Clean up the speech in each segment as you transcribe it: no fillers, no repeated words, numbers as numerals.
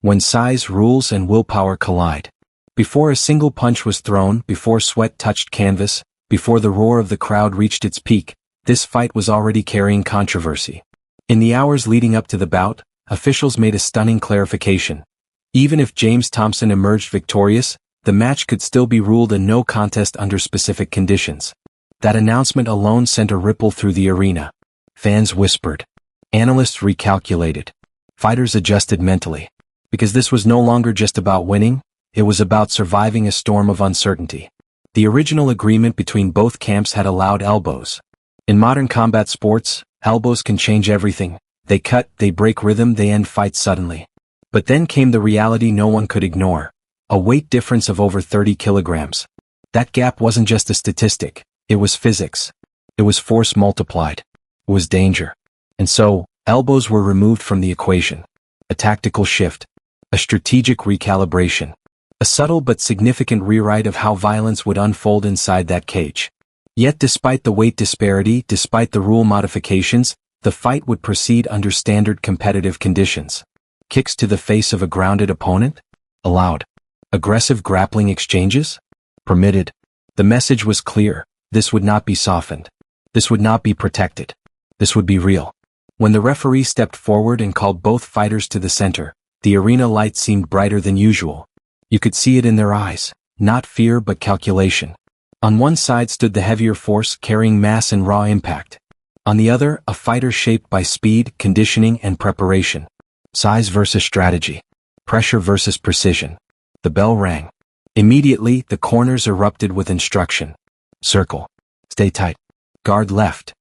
When size, rules, and willpower collide. Before a single punch was thrown, before sweat touched canvas, before the roar of the crowd reached its peak, this fight was already carrying controversy. In the hours leading up to the bout, officials made a stunning clarification. Even if James Thompson emerged victorious, the match could still be ruled a no contest under specific conditions. That announcement alone sent a ripple through the arena. Fans whispered. Analysts recalculated. Fighters adjusted mentally. Because this was no longer just about winning, it was about surviving a storm of uncertainty. The original agreement between both camps had allowed elbows. In modern combat sports, elbows can change everything. They cut, they break rhythm, they end fights suddenly. But then came the reality no one could ignore. A weight difference of over 30 kilograms. That gap wasn't just a statistic. It was physics. It was force multiplied. It was danger. And so, elbows were removed from the equation. A tactical shift. A strategic recalibration. A subtle but significant rewrite of how violence would unfold inside that cage. Yet despite the weight disparity, despite the rule modifications, the fight would proceed under standard competitive conditions. Kicks to the face of a grounded opponent? Allowed. Aggressive grappling exchanges? Permitted. The message was clear. This would not be softened. This would not be protected. This would be real. When the referee stepped forward and called both fighters to the center, the arena light seemed brighter than usual. You could see it in their eyes. Not fear but calculation. On one side stood the heavier force carrying mass and raw impact. On the other, a fighter shaped by speed, conditioning, and preparation. Size versus strategy. Pressure versus precision. The bell rang. Immediately, the corners erupted with instruction. Circle. Stay tight. Guard left.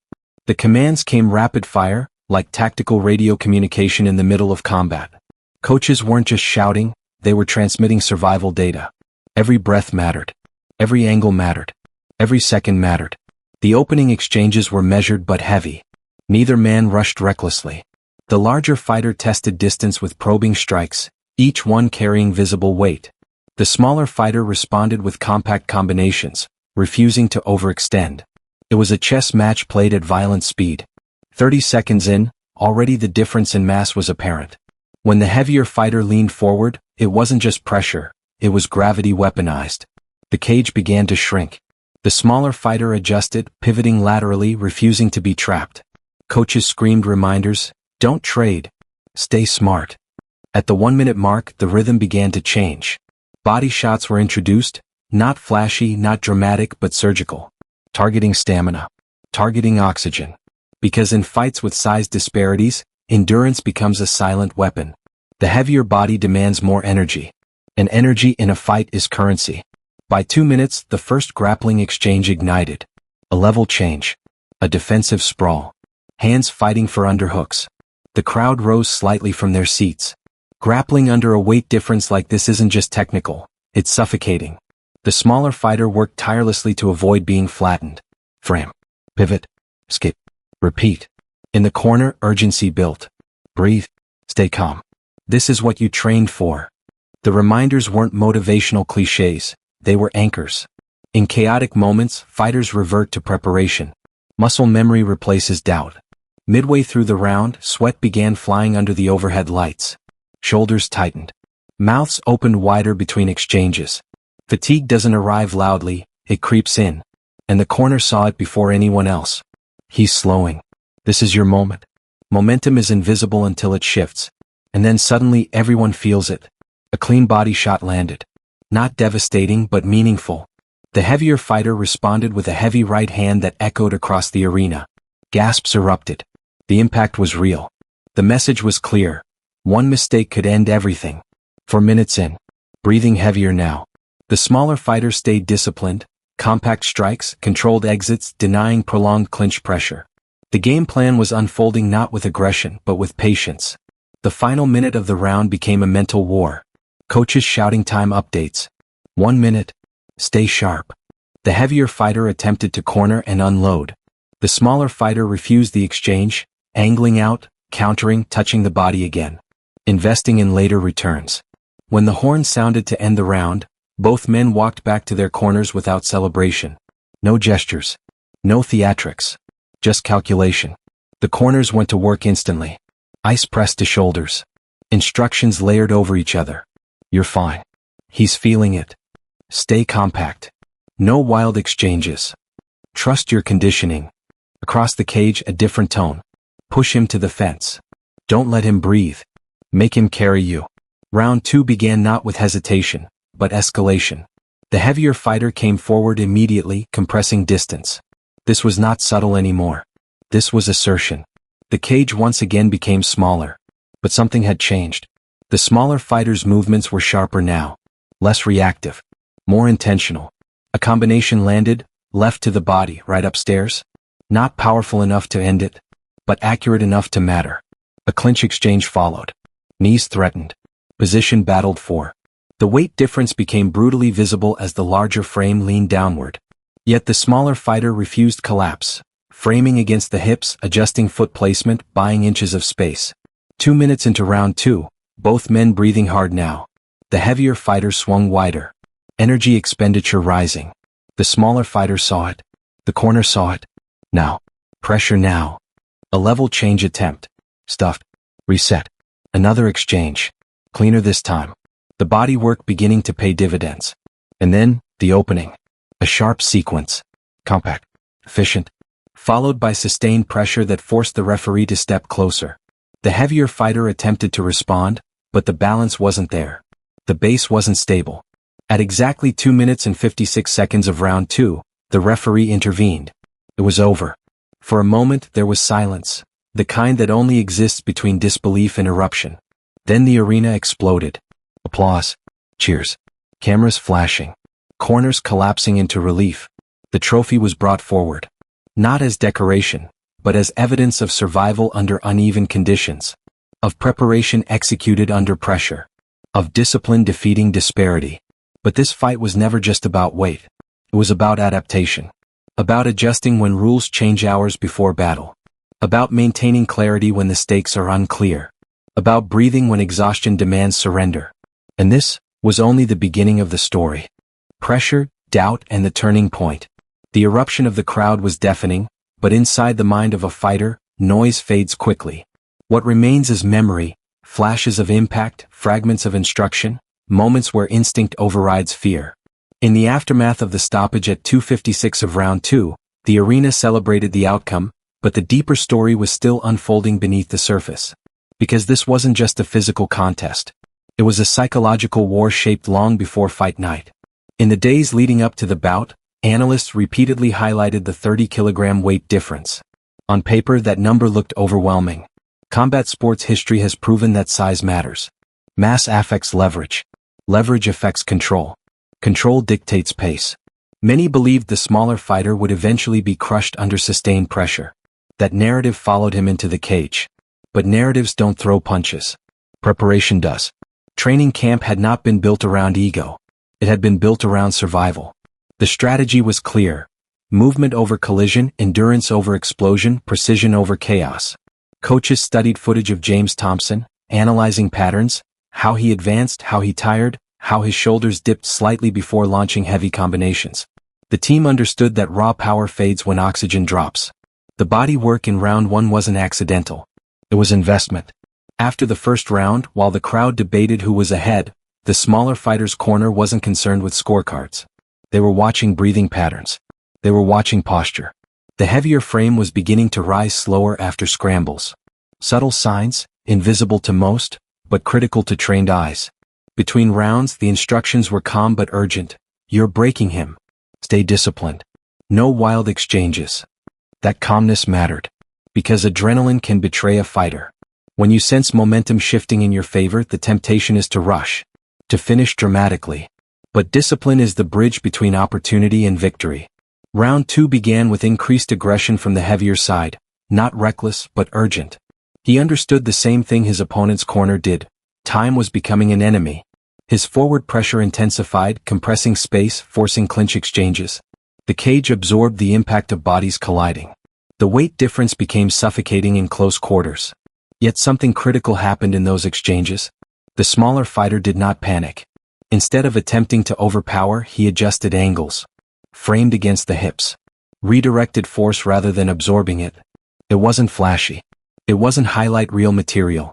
The commands came rapid fire, like tactical radio communication in the middle of combat. Coaches weren't just shouting, they were transmitting survival data. Every breath mattered. Every angle mattered. Every second mattered. The opening exchanges were measured but heavy. Neither man rushed recklessly. The larger fighter tested distance with probing strikes, each one carrying visible weight. The smaller fighter responded with compact combinations, refusing to overextend. It was a chess match played at violent speed. 30 seconds in, already the difference in mass was apparent. When the heavier fighter leaned forward, it wasn't just pressure, it was gravity weaponized. The cage began to shrink. The smaller fighter adjusted, pivoting laterally, refusing to be trapped. Coaches screamed reminders, don't trade. Stay smart. At the 1-minute mark, the rhythm began to change. Body shots were introduced, not flashy, not dramatic, but surgical. Targeting stamina. Targeting oxygen. Because in fights with size disparities, endurance becomes a silent weapon. The heavier body demands more energy. And energy in a fight is currency. By 2 minutes, the first grappling exchange ignited. A level change. A defensive sprawl. Hands fighting for underhooks. The crowd rose slightly from their seats. Grappling under a weight difference like this isn't just technical, it's suffocating. The smaller fighter worked tirelessly to avoid being flattened. Frame. Pivot. Skip. Repeat. In the corner, urgency built. Breathe. Stay calm. This is what you trained for. The reminders weren't motivational cliches, they were anchors. In chaotic moments, fighters revert to preparation. Muscle memory replaces doubt. Midway through the round, sweat began flying under the overhead lights. Shoulders tightened. Mouths opened wider between exchanges. Fatigue doesn't arrive loudly, it creeps in. And the corner saw it before anyone else. He's slowing. This is your moment. Momentum is invisible until it shifts. And then suddenly everyone feels it. A clean body shot landed. Not devastating but meaningful. The heavier fighter responded with a heavy right hand that echoed across the arena. Gasps erupted. The impact was real. The message was clear. One mistake could end everything. 4 minutes in. Breathing heavier now. The smaller fighter stayed disciplined. Compact strikes, controlled exits, denying prolonged clinch pressure. The game plan was unfolding not with aggression but with patience. The final minute of the round became a mental war. Coaches shouting time updates. 1 minute. Stay sharp. The heavier fighter attempted to corner and unload. The smaller fighter refused the exchange, angling out, countering, touching the body again. Investing in later returns. When the horn sounded to end the round, both men walked back to their corners without celebration. No gestures. No theatrics. Just calculation. The corners went to work instantly. Ice pressed to shoulders. Instructions layered over each other. You're fine. He's feeling it. Stay compact. No wild exchanges. Trust your conditioning. Across the cage, a different tone. Push him to the fence. Don't let him breathe. Make him carry you. Round 2 began not with hesitation, but escalation. The heavier fighter came forward immediately, compressing distance. This was not subtle anymore. This was assertion. The cage once again became smaller. But something had changed. The smaller fighter's movements were sharper now. Less reactive. More intentional. A combination landed, left to the body, right upstairs. Not powerful enough to end it, but accurate enough to matter. A clinch exchange followed. Knees threatened. Position battled for. The weight difference became brutally visible as the larger frame leaned downward. Yet the smaller fighter refused collapse, framing against the hips, adjusting foot placement, buying inches of space. 2 minutes into round 2, both men breathing hard now. The heavier fighter swung wider. Energy expenditure rising. The smaller fighter saw it. The corner saw it. Now. Pressure now. A level change attempt. Stuffed. Reset. Another exchange. Cleaner this time. The body work beginning to pay dividends. And then, the opening. A sharp sequence. Compact. Efficient. Followed by sustained pressure that forced the referee to step closer. The heavier fighter attempted to respond, but the balance wasn't there. The base wasn't stable. At exactly 2 minutes and 56 seconds of round 2, the referee intervened. It was over. For a moment there was silence, the kind that only exists between disbelief and eruption. Then the arena exploded. Applause. Cheers. Cameras flashing. Corners collapsing into relief. The trophy was brought forward. Not as decoration, but as evidence of survival under uneven conditions. Of preparation executed under pressure. Of discipline defeating disparity. But this fight was never just about weight. It was about adaptation. About adjusting when rules change hours before battle. About maintaining clarity when the stakes are unclear. About breathing when exhaustion demands surrender. And this was only the beginning of the story. Pressure, doubt, and the turning point. The eruption of the crowd was deafening, but inside the mind of a fighter, noise fades quickly. What remains is memory, flashes of impact, fragments of instruction, moments where instinct overrides fear. In the aftermath of the stoppage at 2:56 of round 2, the arena celebrated the outcome, but the deeper story was still unfolding beneath the surface. Because this wasn't just a physical contest. It was a psychological war shaped long before fight night. In the days leading up to the bout, analysts repeatedly highlighted the 30-kilogram weight difference. On paper, that number looked overwhelming. Combat sports history has proven that size matters. Mass affects leverage. Leverage affects control. Control dictates pace. Many believed the smaller fighter would eventually be crushed under sustained pressure. That narrative followed him into the cage. But narratives don't throw punches. Preparation does. Training camp had not been built around ego. It had been built around survival. The strategy was clear. Movement over collision, endurance over explosion, precision over chaos. Coaches studied footage of James Thompson, analyzing patterns, how he advanced, how he tired, how his shoulders dipped slightly before launching heavy combinations. The team understood that raw power fades when oxygen drops. The body work in round 1 wasn't accidental. It was investment. After the first round, while the crowd debated who was ahead, the smaller fighter's corner wasn't concerned with scorecards. They were watching breathing patterns. They were watching posture. The heavier frame was beginning to rise slower after scrambles. Subtle signs, invisible to most, but critical to trained eyes. Between rounds, the instructions were calm but urgent. You're breaking him. Stay disciplined. No wild exchanges. That calmness mattered. Because adrenaline can betray a fighter. When you sense momentum shifting in your favor, the temptation is to rush. To finish dramatically. But discipline is the bridge between opportunity and victory. Round 2 began with increased aggression from the heavier side. Not reckless, but urgent. He understood the same thing his opponent's corner did. Time was becoming an enemy. His forward pressure intensified, compressing space, forcing clinch exchanges. The cage absorbed the impact of bodies colliding. The weight difference became suffocating in close quarters. Yet something critical happened in those exchanges. The smaller fighter did not panic. Instead of attempting to overpower, he adjusted angles. Framed against the hips. Redirected force rather than absorbing it. It wasn't flashy. It wasn't highlight reel material.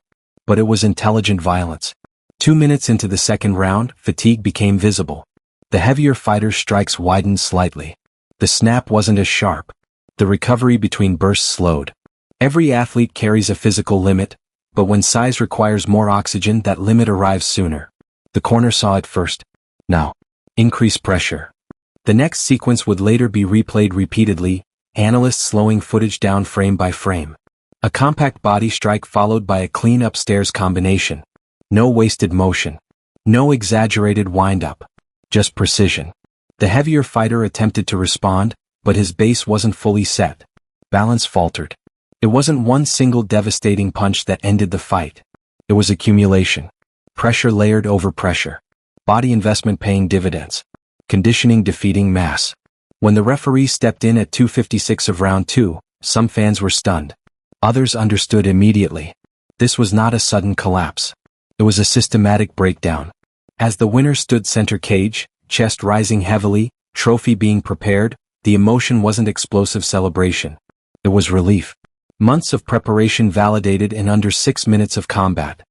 but it was intelligent violence. 2 minutes into the second round, fatigue became visible. The heavier fighter's strikes widened slightly. The snap wasn't as sharp. The recovery between bursts slowed. Every athlete carries a physical limit, but when size requires more oxygen, that limit arrives sooner. The corner saw it first. Now, increase pressure. The next sequence would later be replayed repeatedly, analysts slowing footage down frame by frame. A compact body strike followed by a clean upstairs combination. No wasted motion. No exaggerated wind-up. Just precision. The heavier fighter attempted to respond, but his base wasn't fully set. Balance faltered. It wasn't one single devastating punch that ended the fight. It was accumulation. Pressure layered over pressure. Body investment paying dividends. Conditioning defeating mass. When the referee stepped in at 2:56 of round 2, some fans were stunned. Others understood immediately. This was not a sudden collapse. It was a systematic breakdown. As the winner stood center cage, chest rising heavily, trophy being prepared, the emotion wasn't explosive celebration. It was relief. Months of preparation validated in under 6 minutes of combat.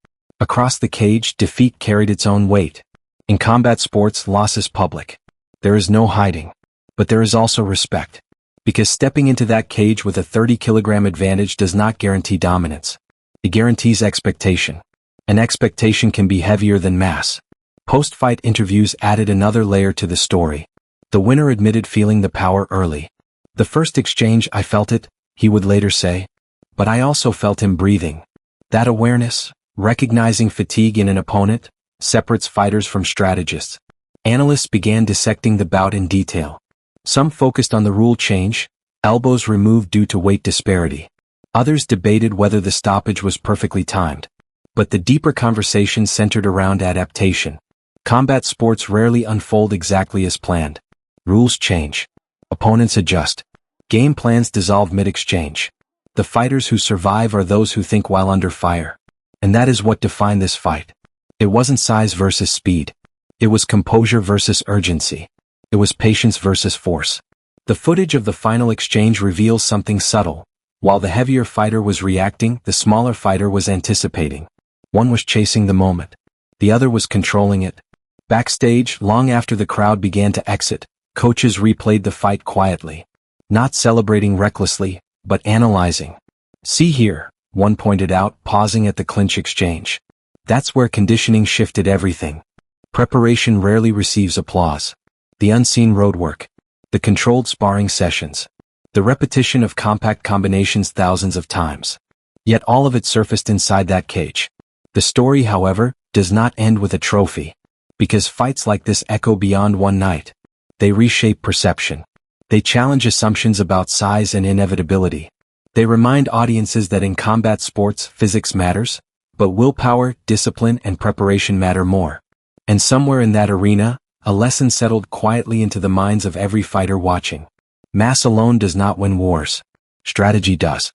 Across the cage, defeat carried its own weight. In combat sports, loss is public. There is no hiding. But there is also respect. Because stepping into that cage with a 30-kilogram advantage does not guarantee dominance. It guarantees expectation. An expectation can be heavier than mass. Post-fight interviews added another layer to the story. The winner admitted feeling the power early. The first exchange, I felt it, he would later say. But I also felt him breathing. That awareness, recognizing fatigue in an opponent, separates fighters from strategists. Analysts began dissecting the bout in detail. Some focused on the rule change, elbows removed due to weight disparity. Others debated whether the stoppage was perfectly timed. But the deeper conversation centered around adaptation. Combat sports rarely unfold exactly as planned. Rules change. Opponents adjust. Game plans dissolve mid-exchange. The fighters who survive are those who think while under fire. And that is what defined this fight. It wasn't size versus speed. It was composure versus urgency. It was patience versus force. The footage of the final exchange reveals something subtle. While the heavier fighter was reacting, the smaller fighter was anticipating. One was chasing the moment. The other was controlling it. Backstage, long after the crowd began to exit, coaches replayed the fight quietly. Not celebrating recklessly, but analyzing. See here, one pointed out, pausing at the clinch exchange. That's where conditioning shifted everything. Preparation rarely receives applause. The unseen roadwork. The controlled sparring sessions. The repetition of compact combinations thousands of times. Yet all of it surfaced inside that cage. The story, however, does not end with a trophy. Because fights like this echo beyond one night. They reshape perception. They challenge assumptions about size and inevitability. They remind audiences that in combat sports, physics matters, but willpower, discipline, and preparation matter more. And somewhere in that arena, a lesson settled quietly into the minds of every fighter watching. Mass alone does not win wars. Strategy does.